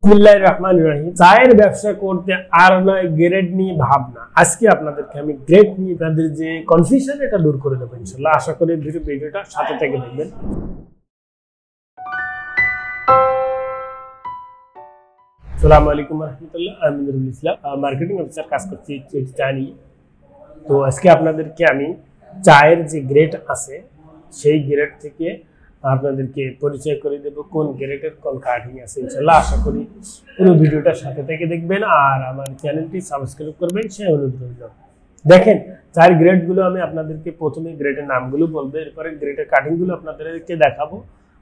বিসমিল্লাহির রহমানির রহিম। চায়ের ব্যবসা করতে আর নয় গ্রেড নিয়ে ভাবনা। আজকে আপনাদেরকে আমি গ্রেড নিয়ে আপনাদের যে কনফিউশন এটা দূর করে দেবো ইনশাআল্লাহ। আশা করি ভিডিওটা সাথে থেকে দেখবেন। আসসালামু আলাইকুম রাহমাতুল্লাহ। আমি নুরুল ইসলাম, মার্কেটিং অফিসার কাজ করছি চা নিয়ে। তো আজকে আপনাদেরকে আমি চায়ের যে গ্রেড আছে সেই গ্রেড থেকে আপনাদেরকে পরিচয় করে দেব কোন গ্রেডের কোন কাটিং আছে ইনশাআল্লাহ। আশা করি পুরো ভিডিওটা সাথে থেকে দেখবেন আর আমার চ্যানেলটি সাবস্ক্রাইব করবেন সেই অনুরোধ রইল। দেখেন চার গ্রেডগুলো আমি আপনাদেরকে প্রথমে গ্রেডের নামগুলো বলবো, এরপরে গ্রেডের কাটিংগুলো আপনাদেরকে দেখাবো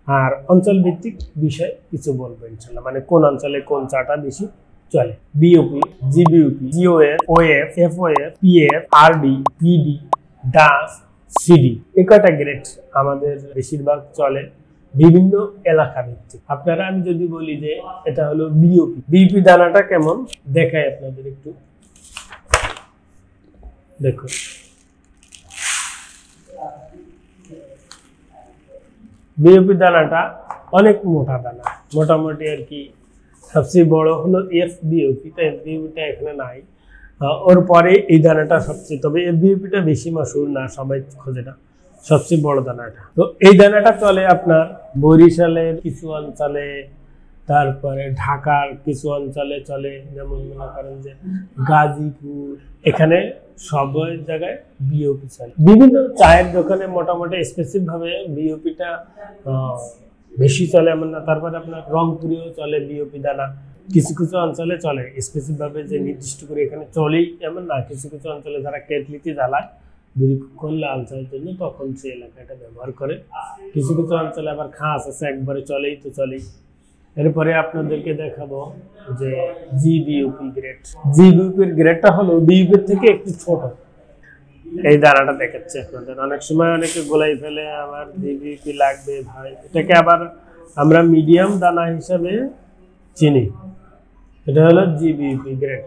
আর অঞ্চল ভিত্তিক বিষয় কিছু বলবো ইনশাআল্লাহ। মানে কোন অঞ্চলে কোন চাটা বেশি চলে। BOP, জিবিউপি, জিওএফ, of, FOF, PF, RD, PD, does, CD, এই কয়টা গ্রেড আমাদের বেশিরভাগ চলে বিভিন্ন এলাকা ভিত্তিক। আপনারা আমি যদি বলি যে এটা হলো বিওপি, বিওপি দানাটা কেমন দেখাই আপনাদের একটু দেখুন। বিওপি দানাটা অনেক মোটা দানা, মোটামুটি আর কি সবচেয়ে বড় হলো এফ বিওপি, তো এফ বিওপিটা এখানে নাই। ওর পরে এই দানাটা সবচেয়ে, তবে এফ বিওপিটা বেশি মশহুর না, সবাই খোঁজে না, সবচেয়ে বড় দানাটা। তো এই দানাটা চলে আপনার বরিশালের কিছু অঞ্চলে, তারপরে ঢাকার কিছু অঞ্চলে চলে, যেমন মনে করেন যে গাজীপুর, এখানে সব জায়গায় বিওপি চলে। বিভিন্ন চায়ের দোকানে মোটামুটি স্পেসিফিক ভাবে বিওপিটা বেশি চলে এমন না। তারপরে আপনার রংপুরেও চলে বিওপি দানা, কিছু কিছু অঞ্চলে চলে স্পেসিফিক ভাবে যে নির্দিষ্ট করে এখানে চলেই এমন না। কিছু কিছু অঞ্চলে যারা কেটলিতে জ্বালায় দীর্ঘক্ষণ লাল চায়ের জন্য তখন সে এলাকাটা ব্যবহার করে। কিছু কিছু অঞ্চলে আবার খাস আছে একবারে চলেই তো চলেই। এরপরে আপনাদেরকে দেখাবো যে জিবিউপি গ্রেড। জিবিউপির গ্রেডটা হলো বিউপির থেকে একটু ছোট। এই দানাটা দেখাচ্ছে আপনাদের। অনেক সময় অনেকে গোলাই ফেলে আবার জিবিউপি লাগবে ভাই, এটাকে আবার আমরা মিডিয়াম দানা হিসাবে চিনি। এটা হলো জিবিউপি গ্রেড।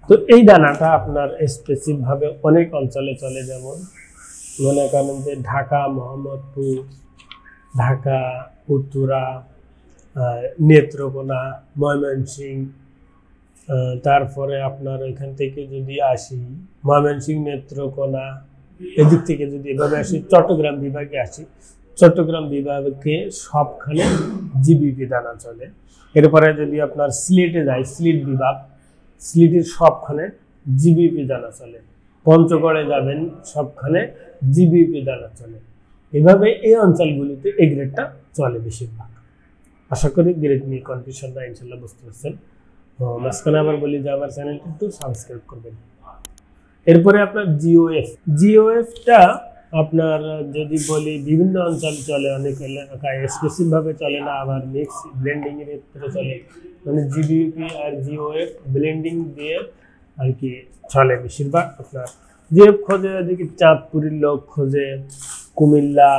তো এই দানাটা আপনার স্পেসিফিক ভাবে অনেক অঞ্চলে চলে, যেমন মনে করেন যে ঢাকা, মোহাম্মদপুর, ঢাকা উত্তরা, নেত্রকোনা, ময়মনসিংহ, তারপরে আপনার এখান থেকে যদি আসি ময়মনসিংহ, নেত্রকোনা, এদিক থেকে যদি এভাবে আসি চট্টগ্রাম বিভাগে আসি, চট্টগ্রাম বিভাগে সবখানে জিবিপি দানা চলে। এরপরে যদি আপনার সিলেটে যাই, সিলেট বিভাগ, সিলেটের সবখানে জিবিপি দানা চলে। পঞ্চগড়ে যাবেন সবখানে জিবিপি দানা চলে। এভাবে এই অঞ্চলগুলিতে এই গ্রেডটা চলে বেশিরভাগ। আশা করি গ্রেড নিয়ে কনফিউশনটা ইনশাল্লাহ বুঝতে পারছেন। মাঝখানে আবার বলি যে আমার চ্যানেলটি একটু সাবস্ক্রাইব করবেন। এরপরে আপনার জিওএফ, জিওএফটা আপনার যদি বলি বিভিন্ন অঞ্চল চলে, অনেক এলাকায় স্পেসিফিক ভাবে চলে না, আবার মিক্স ব্লেন্ডিং এর ক্ষেত্রে চলে। মানে জিবিপি আর জিওএফ ব্লেন্ডিং দিয়ে আর কি চলে বেশিরভাগ। আপনার জিওএফ খোঁজে এদিকে চাঁদপুরের লোক খোঁজে, কুমিল্লা,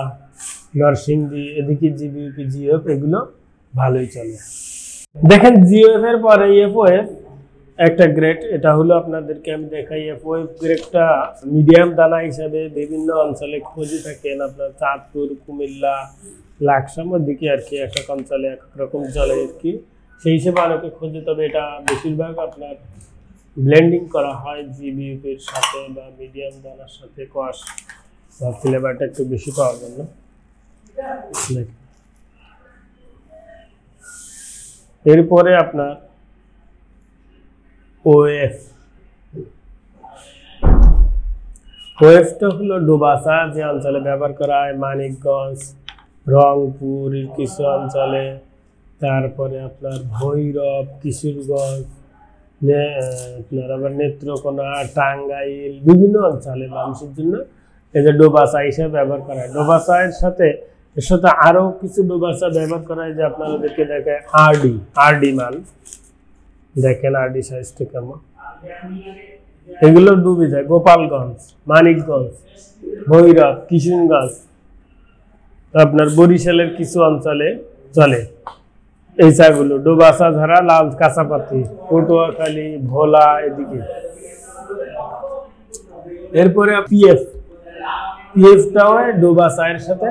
নরসিংদী, এদিকে জিবিপি জিওএফ এগুলো ভালোই চলে। দেখেন জিওএফ এর পরে এফওএফ একটা গ্রেড, এটা হলো আপনাদেরকে আমি দেখাই। এফওএফ গ্রেডটা মিডিয়াম দানা হিসাবে বিভিন্ন অঞ্চলে খোঁজে থাকেন। আপনার চাঁদপুর, কুমিল্লা, লাকসামের দিকে আর কি এক এক অঞ্চলে এক এক রকম চলে আর কি, সেই হিসেবে অনেকে খোঁজে। তবে এটা বেশিরভাগ আপনার ব্লেন্ডিং করা হয় জিবিউপির সাথে বা মিডিয়াম দানার সাথে, কোয়াশ বা ফ্লেভারটা একটু বেশি পাওয়ার জন্য। এরপরে আপনার ওএফ, ওএফটা হলো ডোবা চা যে অঞ্চলে ব্যবহার করা হয়, মানিকগঞ্জ, রংপুর কিছু অঞ্চলে, তারপরে আপনার ভৈরব, কিশোরগঞ্জ, আপনার আবার নেত্রকোনা, টাঙ্গাইল, বিভিন্ন অঞ্চলে মানুষের জন্য এই যে ডোবা চা হিসেবে ব্যবহার করা হয়। ডোবা চায়ের সাথে এর সাথে আরো কিছু ডোবা চা ব্যবহার করা হয় যে আপনাদেরকে দেখায় আরডি, আরডি মাল দেখেন আরডি সাইজটা কেমন। এগুলো ডুবে যায় গোপালগঞ্জ, মানিকগঞ্জ, ভৈরব, কিশোরগঞ্জ, আপনার বরিশালের কিছু অঞ্চলে চলে এই চাগুলো। ডোবা চা ছাড়া লাল কাঁচাপাতি, পটুয়াখালী, ভোলা এদিকে। এরপরে পিএফ, পিএফটাও ডোবা চায়ের সাথে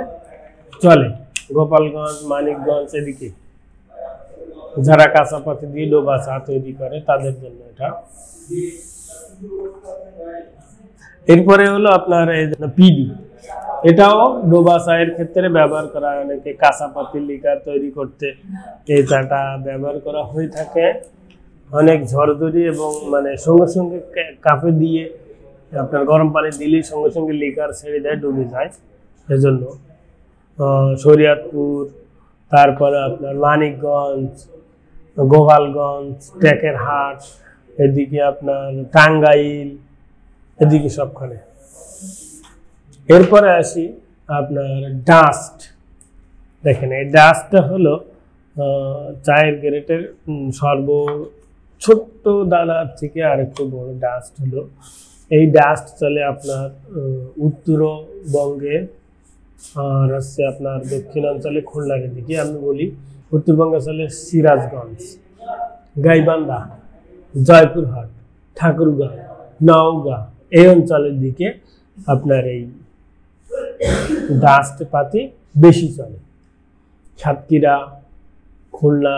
চলে। গোপালগঞ্জ, মানিকগঞ্জ এদিকে যারা কাঁচাপাতি দিয়ে ডোবা চা তৈরি করে তাদের জন্য এটা। এরপরে হলো আপনার এই পিডি, এটাও ডোবা চায়ের ক্ষেত্রে ব্যবহার করা হয়। অনেকে কাঁচাপাতি লিকার তৈরি করতে এই চাটা ব্যবহার করা হয়ে থাকে। অনেক ঝরঝরি এবং মানে সঙ্গে সঙ্গে কাপে দিয়ে আপনার গরম পানি দিলেই সঙ্গে সঙ্গে লিকার ছেড়ে দেয়, ডুবে যায়। এজন্য শরিয়তপুর, তারপরে আপনার মানিকগঞ্জ, গোপালগঞ্জ, টেকেরহাট, এদিকে আপনার টাঙ্গাইল, এদিকে সবখানে। এরপরে আসি আপনার ডাস্ট। দেখেন এই ডাস্টটা হলো চায়ের গ্রেটের ছোট্ট দানার থেকে আরেকটু বড় ডাস্ট হলো। এই ডাস্ট চলে আপনার উত্তরবঙ্গে আর হচ্ছে আপনার দক্ষিণাঞ্চলে খুলনার দিকে। আমি বলি উত্তরবঙ্গে চলে সিরাজগঞ্জ, গাইবান্ধা, জয়পুরহাট, ঠাকুরগাঁও, নওগাঁ এই অঞ্চলের দিকে আপনার এই ডাস্ট পাতি বেশি চলে। সাতক্ষীরা, খুলনা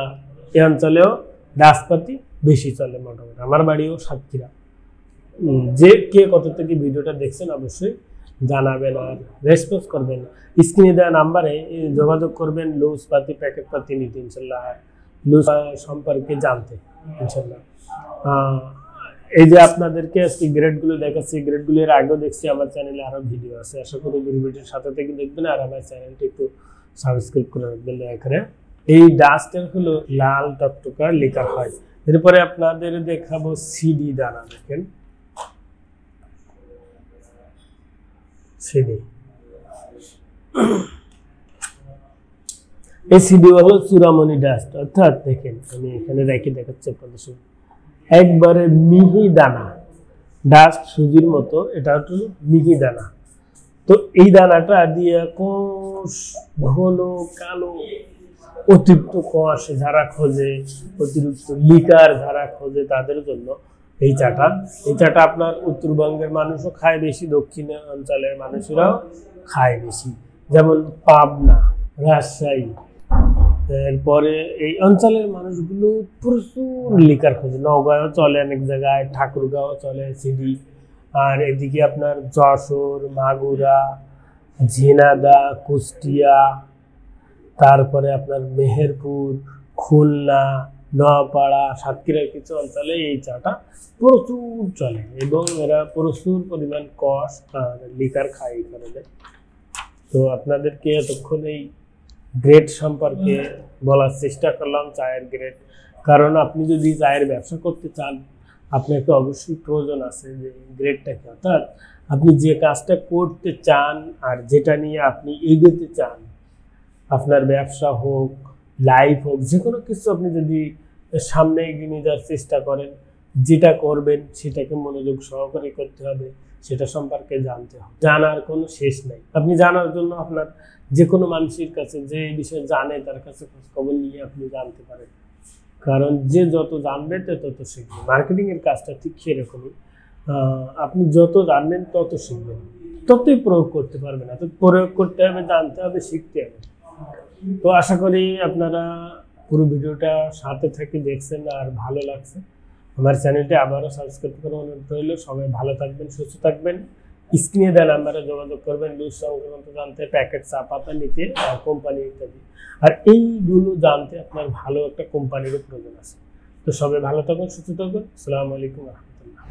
এই অঞ্চলেও ডাস্ট পাতি বেশি চলে মোটামুটি। আমার বাড়িও সাতক্ষীরা। যে কে কত থেকে ভিডিওটা দেখছেন অবশ্যই জানাবেন আর রেসপন্স করবেন। স্ক্রিনে দেওয়া নাম্বারে যোগাযোগ করবেন লুজ পাতি, প্যাকেট পাতি নিতে ইনশাল্লাহ, লুজ সম্পর্কে জানতে ইনশাল্লাহ। এই যে আপনাদেরকে সিগারেটগুলো দেখাচ্ছি, সিগারেটগুলো এর আগেও দেখছি, আমার চ্যানেলে আরও ভিডিও আছে। আশা করি ভিডিওটির সাথে থেকে দেখবেন আর আমার চ্যানেলটি একটু সাবস্ক্রাইব করে রাখবেন এখানে। এই ডাস্টের হলো লাল টকটকা লিকার হয়। এরপরে আপনাদের দেখাবো সিডি দানা। দেখেন সিডি, এই সিডি হলো চূড়ামণি ডাস্ট। অর্থাৎ দেখেন আমি এখানে রেখে দেখাচ্ছি আপনাদের সাথে, একবারে মিহি দানা ডাস্ট, সুজির মতো। এটা হলো মিহি দানা। তো এই দানাটা দিয়ে কোষ ঘন কালো, অতিরিক্ত কষ যারা খোঁজে, অতিরিক্ত লিকার যারা খোঁজে তাদের জন্য এই চাটা আপনার উত্তরবঙ্গের মানুষও খায় বেশি, দক্ষিণ অঞ্চলের মানুষেরাও খায় বেশি, যেমন পাবনা, রাজশাহী। এরপরে এই অঞ্চলের মানুষগুলো প্রচুর লিকার খোঁজে। নওগাঁও চলে অনেক জায়গায়, ঠাকুরগাঁও চলে সিডি। আর এদিকে আপনার যশোর, মাগুরা, ঝিনাইদহ, কুষ্টিয়া, তারপরে আপনার মেহেরপুর, খুলনা, নোয়াপাড়া, সাতক্ষীরার কিছু অঞ্চলে এই চাটা প্রচুর চলে এবং এরা প্রচুর পরিমাণ কষ আর লিকার খায় এই কারণে। তো আপনাদেরকে এতক্ষণ এই গ্রেড সম্পর্কে বলার চেষ্টা করলাম, চায়ের গ্রেড। কারণ আপনি যদি চায়ের ব্যবসা করতে চান আপনাকে অবশ্যই প্রয়োজন আছে যে গ্রেডটা কি। অর্থাৎ আপনি যে কাজটা করতে চান আর যেটা নিয়ে আপনি এগোতে চান, আপনার ব্যবসা হোক, লাইফ হোক, যে কোনো কিছু আপনি যদি সামনে এগিয়ে নিয়ে যাওয়ার চেষ্টা করেন, যেটা করবেন সেটাকে মনোযোগ সহকারে করতে হবে, সেটা সম্পর্কে জানতে হবে। জানার কোনো শেষ নাই। আপনি জানার জন্য আপনার যে কোনো মানুষের কাছে, যে এই বিষয়ে জানে তার কাছে খোঁজখবর নিয়ে আপনি জানতে পারেন। কারণ যে যত জানবে তত শিখবে। মার্কেটিংয়ের কাজটা ঠিক সেরকমই। আপনি যত জানবেন তত শিখবেন, ততই প্রয়োগ করতে পারবেন। অর্থাৎ প্রয়োগ করতে হবে, জানতে হবে, শিখতে হবে। তো আশা করি আপনারা পুরো ভিডিওটা সাথে থেকে দেখছেন আর ভালো লাগছে। আমার চ্যানেলটি আবারও সাবস্ক্রাইব করে অনুরোধ রইল। সবাই ভালো থাকবেন, সুস্থ থাকবেন। স্ক্রিনে দেওয়া নাম্বারে যোগাযোগ করবেন লুজ সংক্রান্ত জানতে, প্যাকেট চা পাতা নিতে, কোম্পানি ইত্যাদি। আর এইগুলো জানতে আপনার ভালো একটা কোম্পানিরও প্রয়োজন আছে। তো সবাই ভালো থাকুন, সুস্থ থাকুন। আসসালামু আলাইকুম রহমতুল্লাহ।